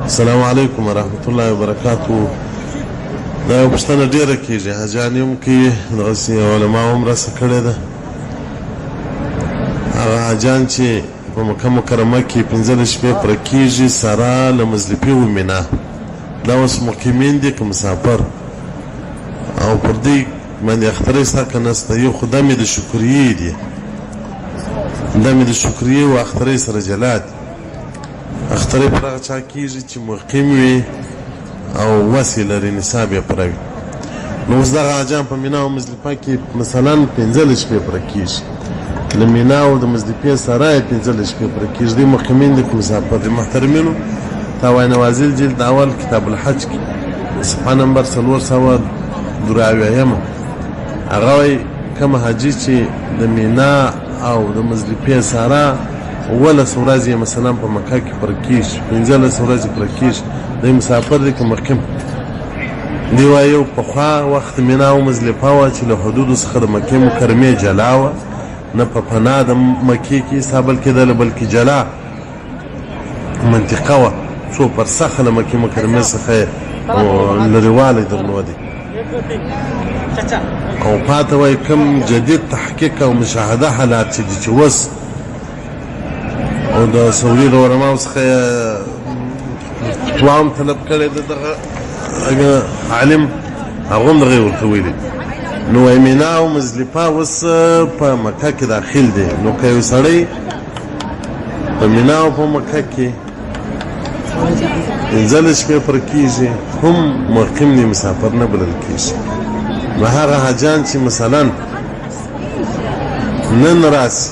السلام علیکم ورحمت الله وبرکاتو. دا یو پوښتنه ډیره کیږي، حاجیان هم کوي، دغسې علما هم راسه کړې ده. هغه حاجیان چې په مکه مکرمه کې 15 شپې پوره کیږي سره له مزدلفې و مینا، دا اوس مقیمین دي که مسافر، او پر دې باندې اخترې ستا که نسته. یو خو دمې د شکریې دي، دمې د شکریې و اخترې سره جلا دي. اخترې پر هغه چا کیږي چې مقیم وي او وسې لري، نصاب یې پوره وي. نو اوس دغه حاجیان په مینا او مزدلفه کې مثلا 15 شپې پوره کیږي، له مینا او د مزدلفې سره یې 15 شپې پوره کیږي. دوی مقیمین دي که مسافر دي. محترمینو، تاوای نوازل جلد اول کتاب الحج کې صفحه نمبر 472 هغه وایي کوم حاجي چې د مینا او د مزدلفې سره 11 ورځې مثلا په مکه کې پوره کیږي، 15 ورځې پوره کیږي، دی مسافر دی که مقیم. دی وایي یو پخوا وخت مینا او مزدلفه وه چې له حدودو څخه د مکې مکرمې جلا وه، نه په پناه د مکې کې حسابل کېدله بلکې جلا منطقه وه، څو فرسخه له مکې مکرمې څخه یې لرېوالی درلودی. او پاته وایي کوم جدید تحقیق او مشاهده حالات چې دي چې اوس او د سعودي د علماو څخه یې دوام طلب کړی د دغه عالم، هغه هم دغه یې ورته ویلي. نو وایي مینا او مزدلفه اوس په مکه کې داخل دی. نو که یو سړی په مینا او په مکه کې 15 شپې پوره کیږي هم مقیم دی، مسافر نه بلل کیږي. نو هغه حاجیان چې مثلا نن راسي،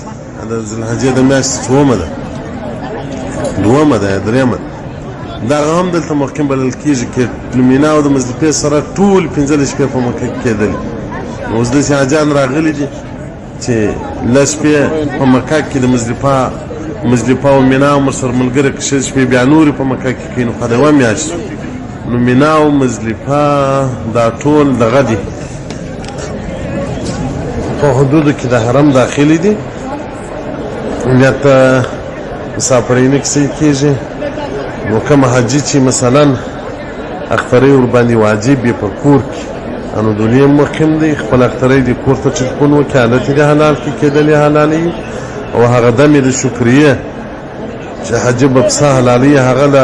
د ذوالحجې د میاشتې څومه ده، دومه ده یا درېمه ده، دغه هم دلته مقیم بلل کیږي. که له مینا او د مزدلفې سره ټول 15 شپې په مکه کې کېدلي. نو اوس داسې حاجیان راغلي دي چې لس شپې په مکه کې د مزدلفه او مینا او ورسره ملګري که 6 شپې بیا نورې په مکه کې کوي، نو که د یوه میاشت نو مینا او مزدلفه دا ټول دغه دي په حدودو کې د حرم داخلي دي. یا ته مسافرینه کیسې کېږي. نو کوم حاجي چې مثلا اخترې ورباندې واجب یې په کور کې، نو دولي مقیم دی، خپل اخترې دې کور ته ټلیفون وکړي، حالت یې د حلال کې کېدل یې حلالوي، او هغه دمې د شکریې چې حاجي به پسه حلالوي هغه له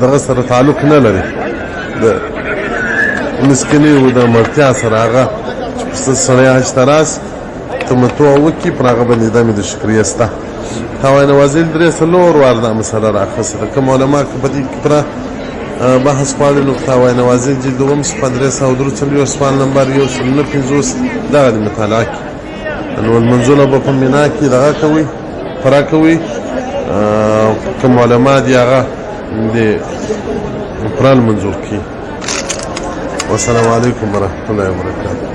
دغه سره تعلق نه لري، د مسکینۍ او د مړتیا سره. هغه چې پسه سړی حج ته راسي تمتع وکړي، پر هغه باندې دمې د شکریې شته. هوای نوازل 3 وار دا مسله راخصه ده. کوم علما که په دې کې پوره بحث غواړي نو هوای نوازل جلد دوم صفحه 343 سوال نمبر 150 دغه د مطالعه کې. نو المنزله به په مینا کې دغه کوي، فرا کوي. کوم علما دي هغه د قرآن منظور کوي. والسلام علیکم ورحمت الله وبرکاته.